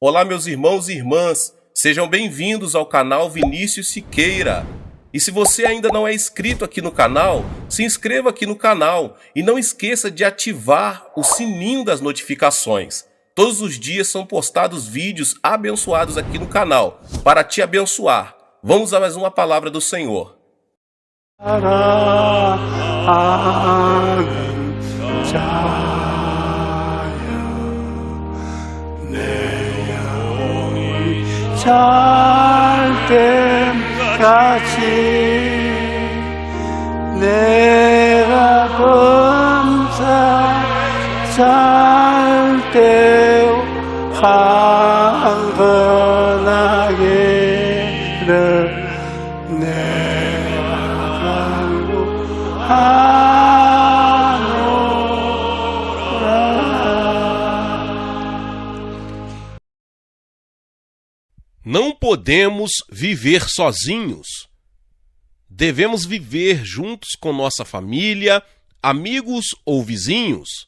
Olá, meus irmãos e irmãs, sejam bem-vindos ao canal Vinícius Siqueira. E se você ainda não é inscrito aqui no canal, se inscreva aqui no canal e não esqueça de ativar o sininho das notificações. Todos os dias são postados vídeos abençoados aqui no canal para te abençoar. Vamos a mais uma palavra do Senhor. 잘 때까지 내가 범사 잘 때 강건하기를 내가 간구하노라. Não podemos viver sozinhos. Devemos viver juntos com nossa família, amigos ou vizinhos.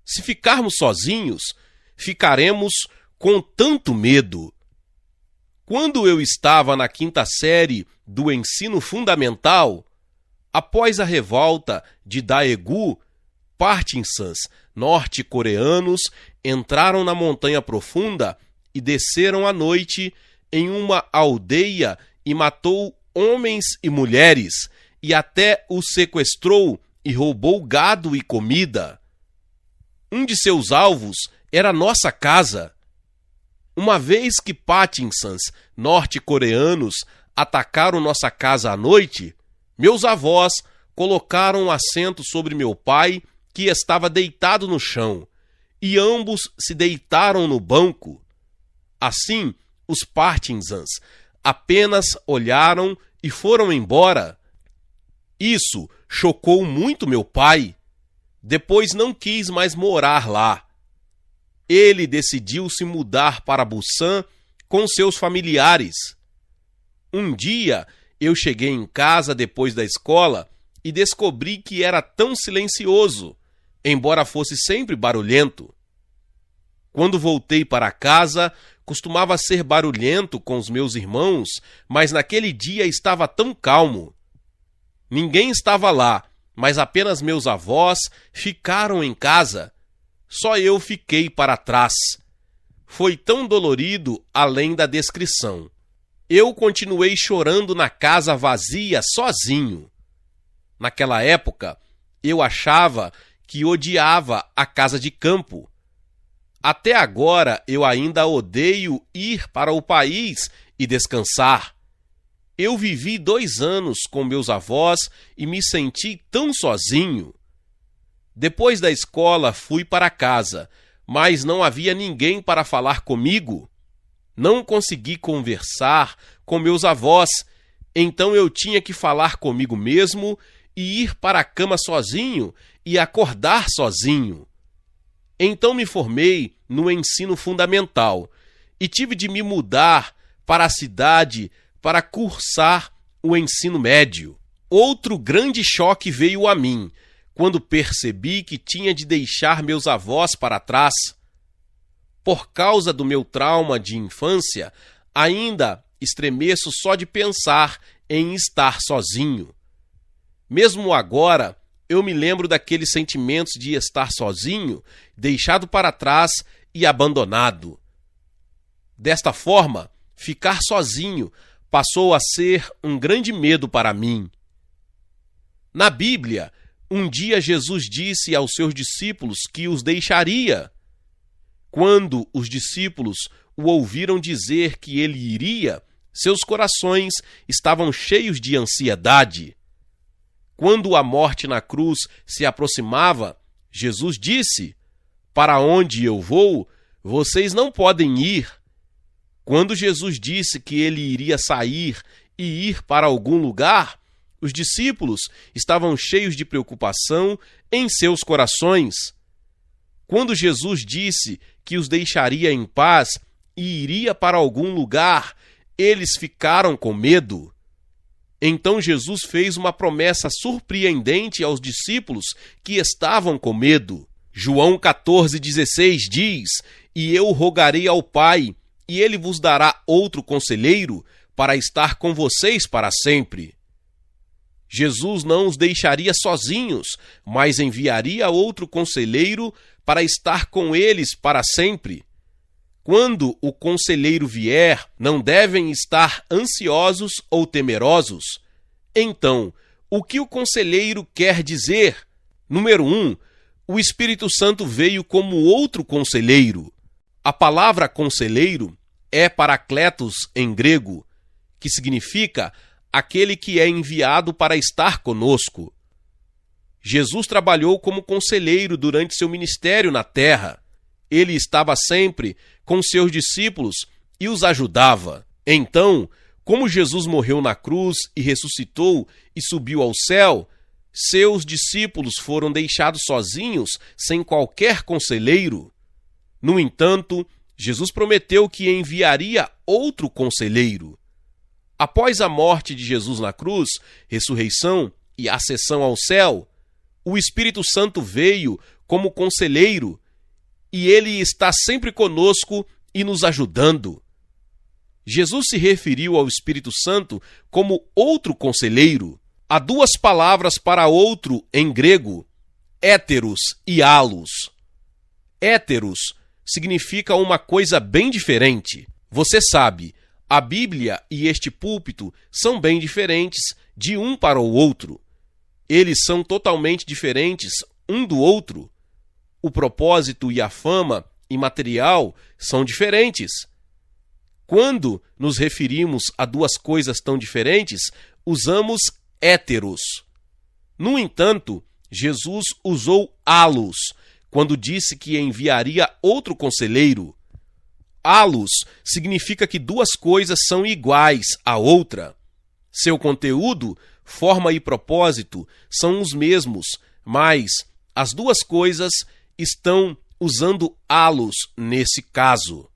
Se ficarmos sozinhos, ficaremos com tanto medo. Quando eu estava na 5ª série do ensino fundamental, após a revolta de Daegu, Partisans norte-coreanos entraram na Montanha Profunda e desceram à noite em uma aldeia e matou homens e mulheres, e até os sequestrou e roubou gado e comida. Um de seus alvos era nossa casa. Uma vez que Partisans norte-coreanos atacaram nossa casa à noite, meus avós colocaram um assento sobre meu pai, que estava deitado no chão, e ambos se deitaram no banco. Assim, os Partisans apenas olharam e foram embora. Isso chocou muito meu pai. Depois não quis mais morar lá. Ele decidiu se mudar para Busan com seus familiares. Um dia, eu cheguei em casa depois da escola e descobri que era tão silencioso, embora fosse sempre barulhento. Quando voltei para casa, costumava ser barulhento com os meus irmãos, mas naquele dia estava tão calmo. Ninguém estava lá, mas apenas meus avós ficaram em casa. Só eu fiquei para trás. Foi tão dolorido além da descrição. Eu continuei chorando na casa vazia, sozinho. Naquela época, eu achava que odiava a casa de campo. Até agora eu ainda odeio ir para o país e descansar. Eu vivi 2 anos com meus avós e me senti tão sozinho. Depois da escola fui para casa, mas não havia ninguém para falar comigo. Não consegui conversar com meus avós, então eu tinha que falar comigo mesmo e ir para a cama sozinho e acordar sozinho. Então me formei no ensino fundamental e tive de me mudar para a cidade para cursar o ensino médio. Outro grande choque veio a mim quando percebi que tinha de deixar meus avós para trás. Por causa do meu trauma de infância, ainda estremeço só de pensar em estar sozinho. Mesmo agora, eu me lembro daqueles sentimentos de estar sozinho, deixado para trás e abandonado. Desta forma, ficar sozinho passou a ser um grande medo para mim. Na Bíblia, um dia Jesus disse aos seus discípulos que os deixaria. Quando os discípulos o ouviram dizer que ele iria, seus corações estavam cheios de ansiedade. Quando a morte na cruz se aproximava, Jesus disse: "Para onde eu vou, vocês não podem ir." Quando Jesus disse que ele iria sair e ir para algum lugar, os discípulos estavam cheios de preocupação em seus corações. Quando Jesus disse que os deixaria em paz e iria para algum lugar, eles ficaram com medo. Então Jesus fez uma promessa surpreendente aos discípulos que estavam com medo. João 14,16 diz: E eu rogarei ao Pai, e ele vos dará outro conselheiro para estar com vocês para sempre. Jesus não os deixaria sozinhos, mas enviaria outro conselheiro para estar com eles para sempre. Quando o conselheiro vier, não devem estar ansiosos ou temerosos. Então, o que o conselheiro quer dizer? Número 1. O Espírito Santo veio como outro conselheiro. A palavra conselheiro é parakletos em grego, que significa aquele que é enviado para estar conosco. Jesus trabalhou como conselheiro durante seu ministério na terra. Ele estava sempre com seus discípulos e os ajudava. Então, como Jesus morreu na cruz e ressuscitou e subiu ao céu, seus discípulos foram deixados sozinhos, sem qualquer conselheiro. No entanto, Jesus prometeu que enviaria outro conselheiro. Após a morte de Jesus na cruz, ressurreição e ascensão ao céu, o Espírito Santo veio como conselheiro e ele está sempre conosco e nos ajudando. Jesus se referiu ao Espírito Santo como outro conselheiro. Há duas palavras para outro em grego, héteros e halos. Héteros significa uma coisa bem diferente. Você sabe, a Bíblia e este púlpito são bem diferentes de um para o outro. Eles são totalmente diferentes um do outro. O propósito e a fama e material são diferentes. Quando nos referimos a duas coisas tão diferentes, usamos héteros. No entanto, Jesus usou halos quando disse que enviaria outro conselheiro. Halos significa que duas coisas são iguais à outra. Seu conteúdo, forma e propósito são os mesmos, mas as duas coisas estão usando halos nesse caso.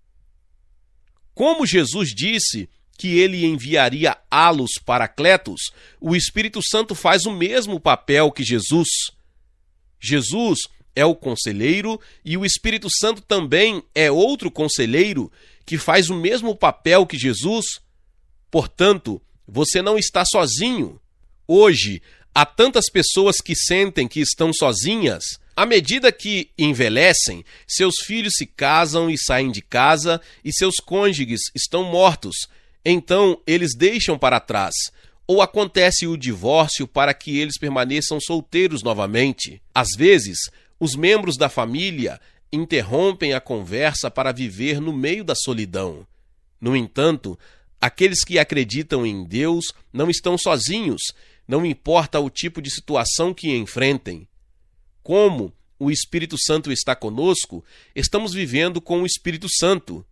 Como Jesus disse que ele enviaria halos parakletos, o Espírito Santo faz o mesmo papel que Jesus. Jesus é o conselheiro e o Espírito Santo também é outro conselheiro que faz o mesmo papel que Jesus. Portanto, você não está sozinho. Hoje, há tantas pessoas que sentem que estão sozinhas. À medida que envelhecem, seus filhos se casam e saem de casa e seus cônjuges estão mortos. Então, eles deixam para trás. Ou acontece o divórcio para que eles permaneçam solteiros novamente. Às vezes, os membros da família interrompem a conversa para viver no meio da solidão. No entanto, aqueles que acreditam em Deus não estão sozinhos, não importa o tipo de situação que enfrentem. Como o Espírito Santo está conosco, estamos vivendo com o Espírito Santo.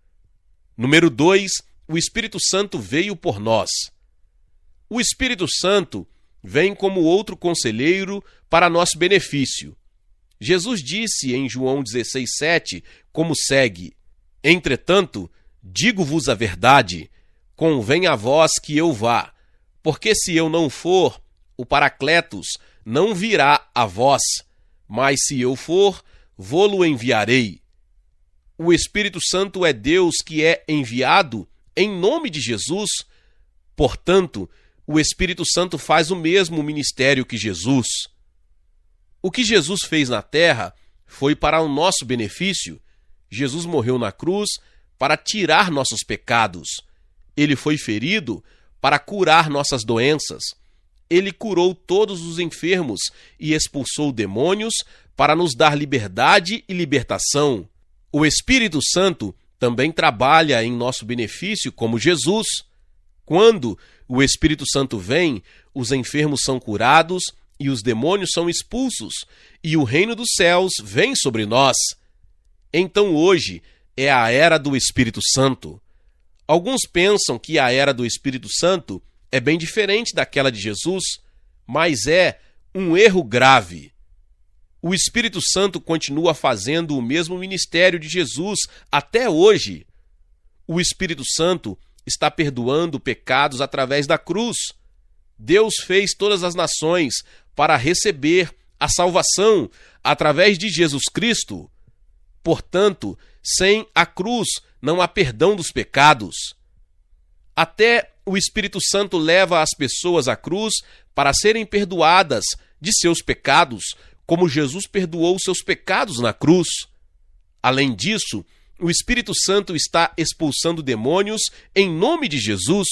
Número 2, o Espírito Santo veio por nós. O Espírito Santo vem como outro conselheiro para nosso benefício. Jesus disse em João 16,7, como segue: Entretanto, digo-vos a verdade, convém a vós que eu vá, porque se eu não for, o Paracletos não virá a vós, mas se eu for, vô-lo enviarei. O Espírito Santo é Deus que é enviado em nome de Jesus. Portanto, o Espírito Santo faz o mesmo ministério que Jesus. O que Jesus fez na terra foi para o nosso benefício. Jesus morreu na cruz para tirar nossos pecados. Ele foi ferido para curar nossas doenças. Ele curou todos os enfermos e expulsou demônios para nos dar liberdade e libertação. O Espírito Santo também trabalha em nosso benefício como Jesus. Quando o Espírito Santo vem, os enfermos são curados e os demônios são expulsos, e o reino dos céus vem sobre nós. Então hoje é a era do Espírito Santo. Alguns pensam que a era do Espírito Santo é bem diferente daquela de Jesus, mas é um erro grave. O Espírito Santo continua fazendo o mesmo ministério de Jesus até hoje. O Espírito Santo está perdoando pecados através da cruz. Deus fez todas as nações para receber a salvação através de Jesus Cristo. Portanto, Sem a cruz não há perdão dos pecados. Até o Espírito Santo leva as pessoas à cruz para serem perdoadas de seus pecados, como Jesus perdoou seus pecados na cruz. Além disso, o Espírito Santo está expulsando demônios em nome de Jesus.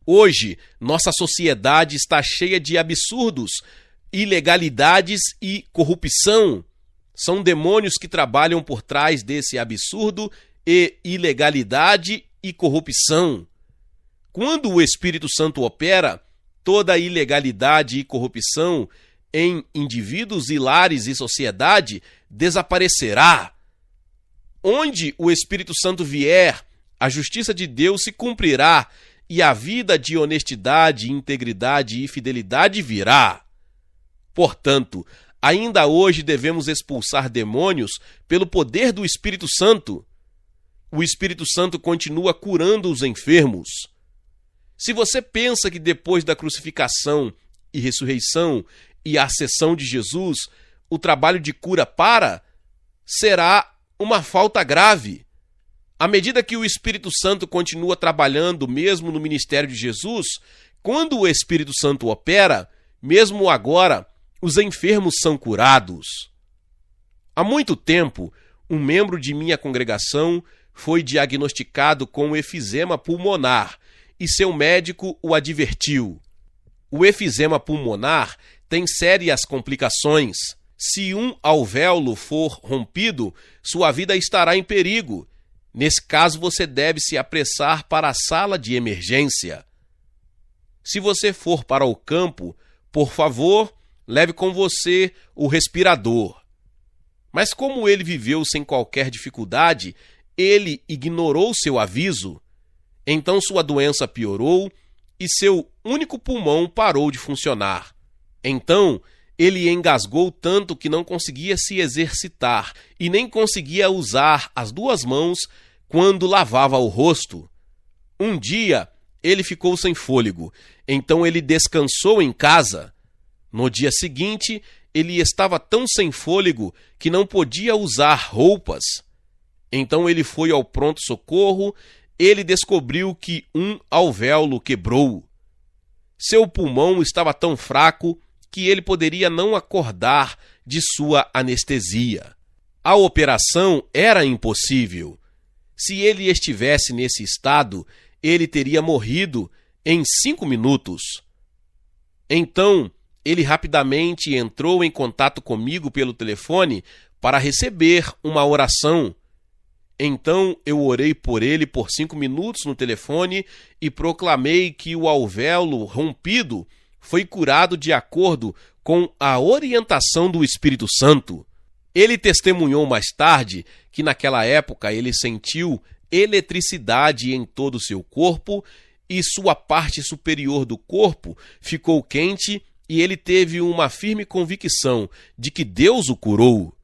Hoje, nossa sociedade está cheia de absurdos, ilegalidades e corrupção. São demônios que trabalham por trás desse absurdo e ilegalidade e corrupção. Quando o Espírito Santo opera, toda a ilegalidade e corrupção em indivíduos e lares e sociedade desaparecerá. Onde o Espírito Santo vier, a justiça de Deus se cumprirá e a vida de honestidade, integridade e fidelidade virá. Portanto, ainda hoje devemos expulsar demônios pelo poder do Espírito Santo. O Espírito Santo continua curando os enfermos. Se você pensa que depois da crucificação e ressurreição e ascensão de Jesus, o trabalho de cura será uma falta grave. À medida que o Espírito Santo continua trabalhando mesmo no ministério de Jesus, quando o Espírito Santo opera, mesmo agora, os enfermos são curados. Há muito tempo, um membro de minha congregação foi diagnosticado com efizema pulmonar e seu médico o advertiu. O efizema pulmonar tem sérias complicações. Se um alvéolo for rompido, sua vida estará em perigo. Nesse caso, você deve se apressar para a sala de emergência. Se você for para o campo, por favor, leve com você o respirador. Mas como ele viveu sem qualquer dificuldade, ele ignorou seu aviso. Então sua doença piorou e seu único pulmão parou de funcionar. Então, ele engasgou tanto que não conseguia se exercitar e nem conseguia usar as duas mãos quando lavava o rosto. Um dia, ele ficou sem fôlego, então ele descansou em casa. No dia seguinte, ele estava tão sem fôlego que não podia usar roupas. Então ele foi ao pronto-socorro. Ele descobriu que um alvéolo quebrou. Seu pulmão estava tão fraco que ele poderia não acordar de sua anestesia. A operação era impossível. Se ele estivesse nesse estado, ele teria morrido em 5 minutos. Então, ele rapidamente entrou em contato comigo pelo telefone para receber uma oração. Então eu orei por ele por 5 minutos no telefone e proclamei que o alvéolo rompido foi curado de acordo com a orientação do Espírito Santo. Ele testemunhou mais tarde que naquela época ele sentiu eletricidade em todo o seu corpo e sua parte superior do corpo ficou quente e ele teve uma firme convicção de que Deus o curou.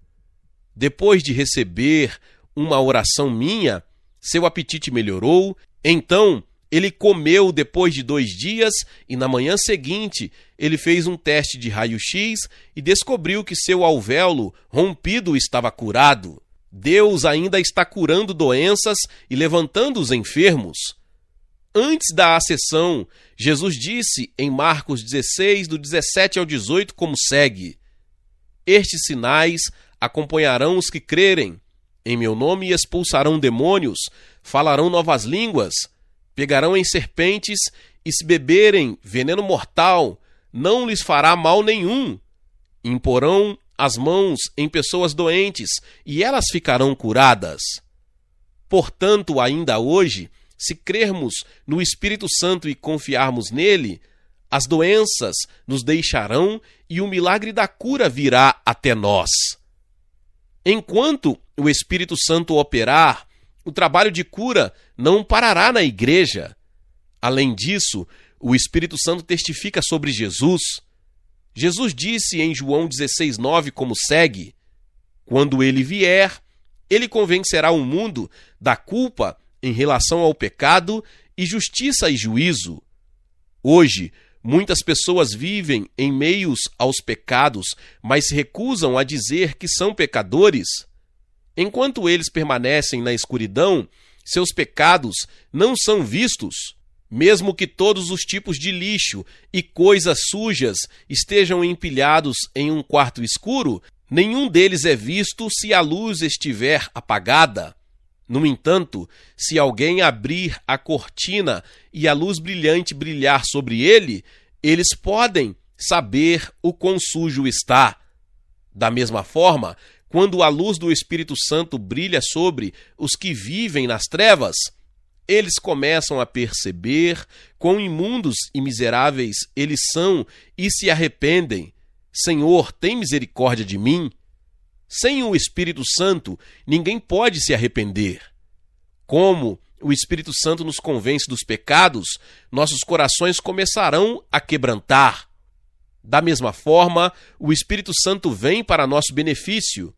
Depois de receber uma oração minha, seu apetite melhorou, então ele comeu depois de 2 dias e na manhã seguinte ele fez um teste de raio-x e descobriu que seu alvéolo rompido estava curado. Deus ainda está curando doenças e levantando os enfermos. Antes da ascensão, Jesus disse em Marcos 16, do 17 ao 18, como segue: Estes sinais acompanharão os que crerem. Em meu nome expulsarão demônios, falarão novas línguas, pegarão em serpentes e se beberem veneno mortal, não lhes fará mal nenhum. Imporão as mãos em pessoas doentes e elas ficarão curadas. Portanto, ainda hoje, se crermos no Espírito Santo e confiarmos nele, as doenças nos deixarão e o milagre da cura virá até nós. Enquanto o Espírito Santo operar, o trabalho de cura não parará na igreja. Além disso, o Espírito Santo testifica sobre Jesus. Jesus disse em João 16:9 como segue: Quando ele vier, ele convencerá o mundo da culpa em relação ao pecado e justiça e juízo. Hoje, muitas pessoas vivem em meios aos pecados, mas se recusam a dizer que são pecadores. Enquanto eles permanecem na escuridão, seus pecados não são vistos. Mesmo que todos os tipos de lixo e coisas sujas estejam empilhados em um quarto escuro, nenhum deles é visto se a luz estiver apagada. No entanto, se alguém abrir a cortina e a luz brilhante brilhar sobre ele, eles podem saber o quão sujo está. Da mesma forma, quando a luz do Espírito Santo brilha sobre os que vivem nas trevas, eles começam a perceber quão imundos e miseráveis eles são e se arrependem. Senhor, tem misericórdia de mim. Sem o Espírito Santo, ninguém pode se arrepender. Como o Espírito Santo nos convence dos pecados, nossos corações começarão a quebrantar. Da mesma forma, o Espírito Santo vem para nosso benefício.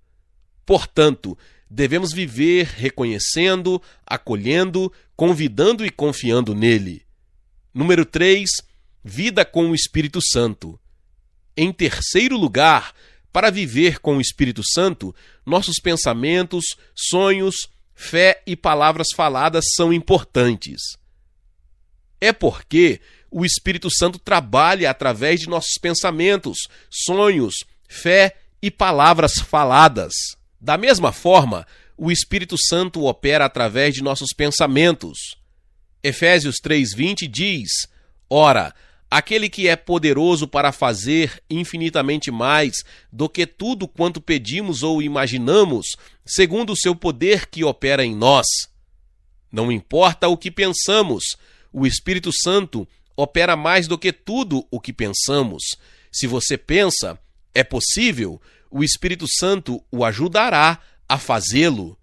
Portanto, devemos viver reconhecendo, acolhendo, convidando e confiando nele. Número 3, vida com o Espírito Santo. Em terceiro lugar, para viver com o Espírito Santo, nossos pensamentos, sonhos, fé e palavras faladas são importantes. É porque o Espírito Santo trabalha através de nossos pensamentos, sonhos, fé e palavras faladas. Da mesma forma, o Espírito Santo opera através de nossos pensamentos. Efésios 3:20 diz: Ora, aquele que é poderoso para fazer infinitamente mais do que tudo quanto pedimos ou imaginamos, segundo o seu poder que opera em nós. Não importa o que pensamos, o Espírito Santo opera mais do que tudo o que pensamos. Se você pensa, é possível, o Espírito Santo o ajudará a fazê-lo.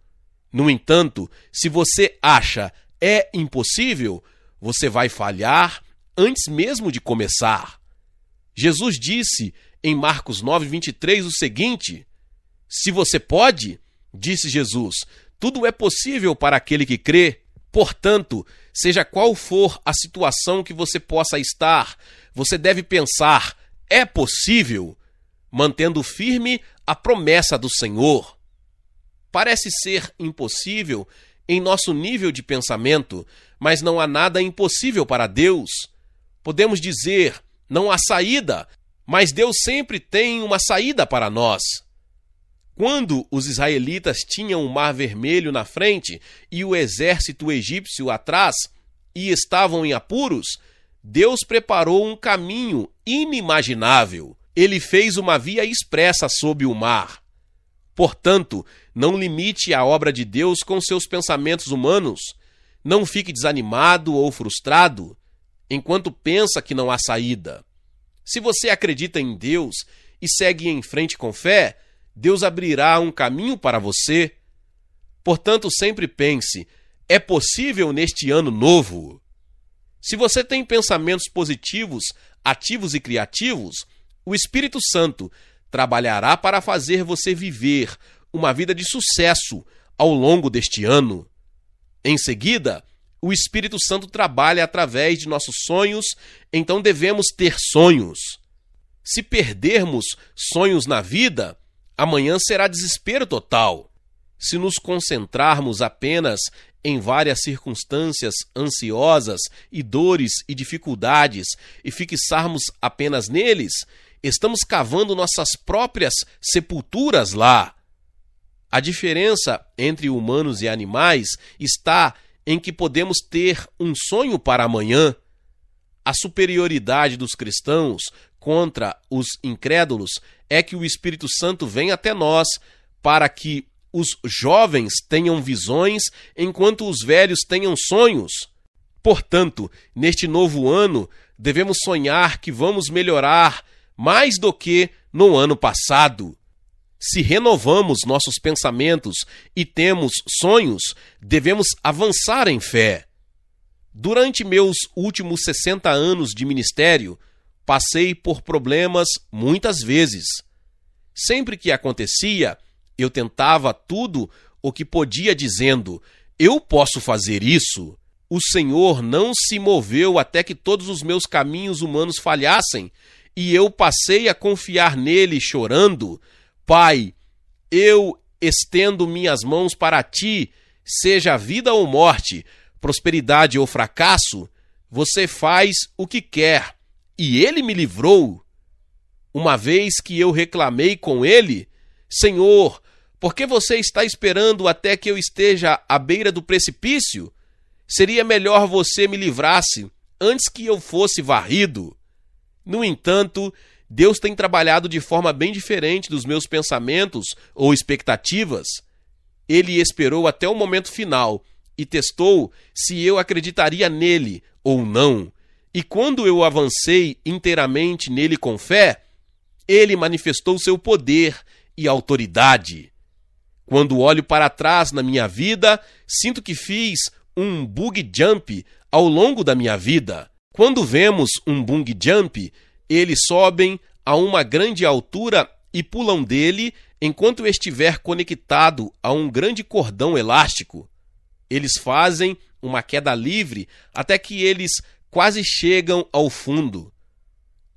No entanto, se você acha é impossível, você vai falhar antes mesmo de começar. Jesus disse em Marcos 9:23 o seguinte: Se você pode, disse Jesus, tudo é possível para aquele que crê. Portanto, seja qual for a situação que você possa estar, você deve pensar, é possível, mantendo firme a promessa do Senhor. Parece ser impossível em nosso nível de pensamento, mas não há nada impossível para Deus. Podemos dizer, não há saída, mas Deus sempre tem uma saída para nós. Quando os israelitas tinham o Mar Vermelho na frente e o exército egípcio atrás e estavam em apuros, Deus preparou um caminho inimaginável. Ele fez uma via expressa sob o mar. Portanto, não limite a obra de Deus com seus pensamentos humanos. Não fique desanimado ou frustrado enquanto pensa que não há saída. Se você acredita em Deus e segue em frente com fé, Deus abrirá um caminho para você. Portanto, sempre pense, é possível neste ano novo. Se você tem pensamentos positivos, ativos e criativos, o Espírito Santo trabalhará para fazer você viver uma vida de sucesso ao longo deste ano. Em seguida, o Espírito Santo trabalha através de nossos sonhos, então devemos ter sonhos. Se perdermos sonhos na vida, amanhã será desespero total. Se nos concentrarmos apenas em várias circunstâncias ansiosas e dores e dificuldades e fixarmos apenas neles, estamos cavando nossas próprias sepulturas lá. A diferença entre humanos e animais está em que podemos ter um sonho para amanhã. A superioridade dos cristãos contra os incrédulos é que o Espírito Santo vem até nós para que os jovens tenham visões enquanto os velhos tenham sonhos. Portanto, neste novo ano, devemos sonhar que vamos melhorar mais do que no ano passado. Se renovamos nossos pensamentos e temos sonhos, devemos avançar em fé. Durante meus últimos 60 anos de ministério, passei por problemas muitas vezes. Sempre que acontecia, eu tentava tudo o que podia dizendo, eu posso fazer isso. O Senhor não se moveu até que todos os meus caminhos humanos falhassem, e eu passei a confiar nele chorando, Pai, eu estendo minhas mãos para ti, seja vida ou morte, prosperidade ou fracasso, você faz o que quer, e ele me livrou. Uma vez que eu reclamei com ele, Senhor, por que você está esperando até que eu esteja à beira do precipício? Seria melhor você me livrasse antes que eu fosse varrido. No entanto, Deus tem trabalhado de forma bem diferente dos meus pensamentos ou expectativas. Ele esperou até o momento final e testou se eu acreditaria nele ou não. E quando eu avancei inteiramente nele com fé, ele manifestou seu poder e autoridade. Quando olho para trás na minha vida, sinto que fiz um bungee jump ao longo da minha vida. Quando vemos um bungee jump, eles sobem a uma grande altura e pulam dele enquanto estiver conectado a um grande cordão elástico. Eles fazem uma queda livre até que eles quase chegam ao fundo.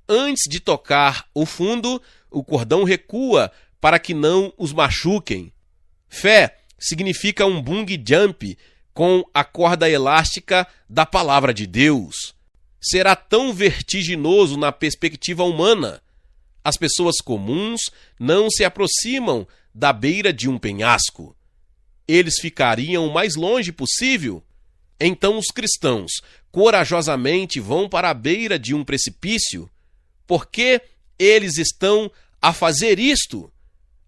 Antes de tocar o fundo, o cordão recua para que não os machuquem. Fé significa um bungee jump com a corda elástica da palavra de Deus. Será tão vertiginoso na perspectiva humana. As pessoas comuns não se aproximam da beira de um penhasco. Eles ficariam o mais longe possível. Então os cristãos corajosamente vão para a beira de um precipício. Por que eles estão a fazer isto?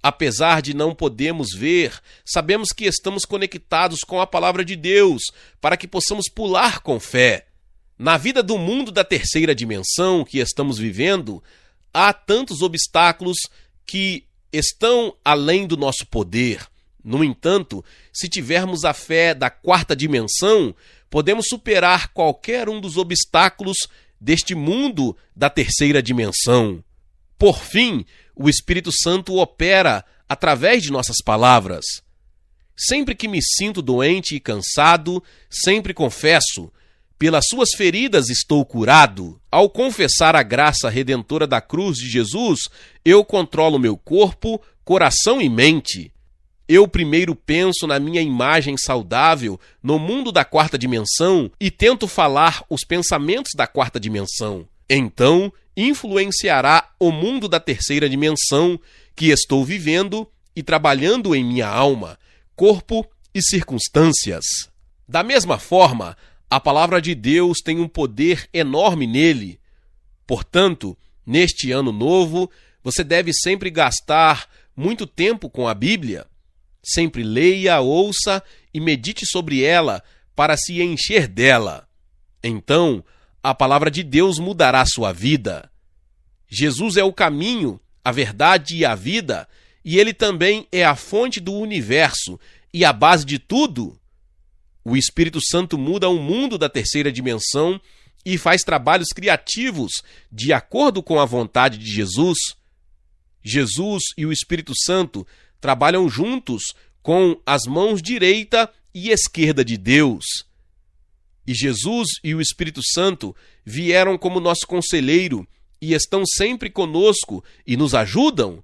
Apesar de não podermos ver, sabemos que estamos conectados com a palavra de Deus para que possamos pular com fé. Na vida do mundo da terceira dimensão que estamos vivendo, há tantos obstáculos que estão além do nosso poder. No entanto, se tivermos a fé da quarta dimensão, podemos superar qualquer um dos obstáculos deste mundo da terceira dimensão. Por fim, o Espírito Santo opera através de nossas palavras. Sempre que me sinto doente e cansado, sempre confesso: pelas suas feridas estou curado. Ao confessar a graça redentora da cruz de Jesus, eu controlo meu corpo, coração e mente. Eu primeiro penso na minha imagem saudável no mundo da quarta dimensão e tento falar os pensamentos da quarta dimensão. Então, influenciará o mundo da terceira dimensão que estou vivendo e trabalhando em minha alma, corpo e circunstâncias. Da mesma forma, a palavra de Deus tem um poder enorme nele. Portanto, neste ano novo, você deve sempre gastar muito tempo com a Bíblia. Sempre leia, ouça e medite sobre ela para se encher dela. Então, a palavra de Deus mudará sua vida. Jesus é o caminho, a verdade e a vida, e ele também é a fonte do universo e a base de tudo. O Espírito Santo muda o mundo da terceira dimensão e faz trabalhos criativos de acordo com a vontade de Jesus. Jesus e o Espírito Santo trabalham juntos com as mãos direita e esquerda de Deus. E Jesus e o Espírito Santo vieram como nosso conselheiro e estão sempre conosco e nos ajudam.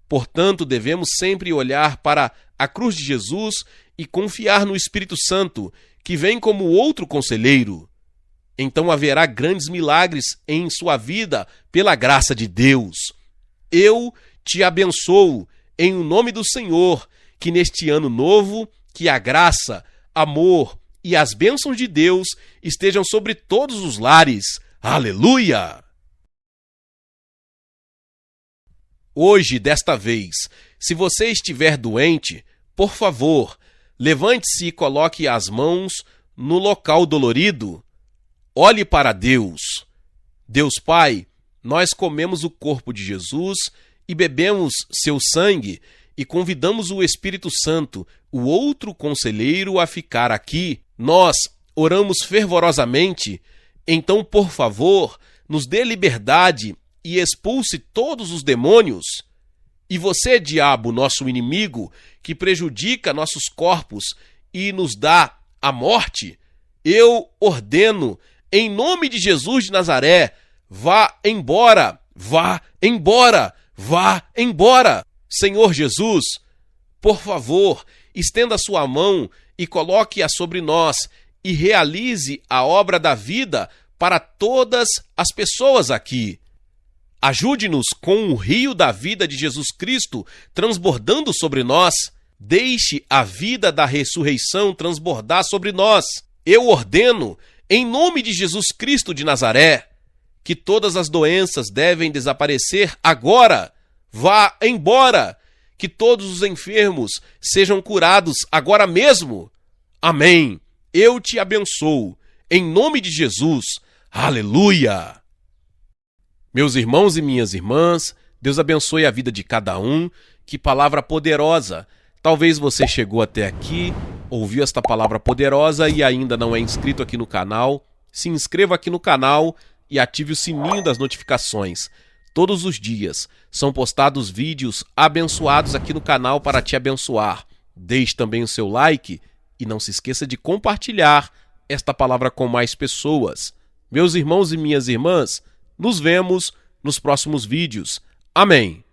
Portanto, devemos sempre olhar para a cruz de Jesus e confiar no Espírito Santo, que vem como outro conselheiro. Então haverá grandes milagres em sua vida pela graça de Deus. Eu te abençoo em nome do Senhor, que neste ano novo, que a graça, amor e as bênçãos de Deus estejam sobre todos os lares. Aleluia! Hoje, desta vez, se você estiver doente, por favor, levante-se e coloque as mãos no local dolorido. Olhe para Deus. Deus Pai, nós comemos o corpo de Jesus e bebemos seu sangue e convidamos o Espírito Santo, o outro conselheiro, a ficar aqui. Nós oramos fervorosamente, então, por favor, nos dê liberdade e expulse todos os demônios. E você, diabo, nosso inimigo, que prejudica nossos corpos e nos dá a morte, eu ordeno, em nome de Jesus de Nazaré, vá embora, vá embora, vá embora. Senhor Jesus, Por favor, estenda sua mão e coloque-a sobre nós e realize a obra da vida para todas as pessoas aqui. Ajude-nos com o rio da vida de Jesus Cristo transbordando sobre nós. Deixe a vida da ressurreição transbordar sobre nós. Eu ordeno, em nome de Jesus Cristo de Nazaré, que todas as doenças devem desaparecer agora. Vá embora. Que todos os enfermos sejam curados agora mesmo. Amém. Eu te abençoo. Em nome de Jesus. Aleluia. Meus irmãos e minhas irmãs, Deus abençoe a vida de cada um. Que palavra poderosa. Talvez você chegou até aqui, ouviu esta palavra poderosa e ainda não é inscrito aqui no canal. Se inscreva aqui no canal e ative o sininho das notificações. Todos os dias são postados vídeos abençoados aqui no canal para te abençoar. Deixe também o seu like e não se esqueça de compartilhar esta palavra com mais pessoas. Meus irmãos e minhas irmãs, nos vemos nos próximos vídeos. Amém.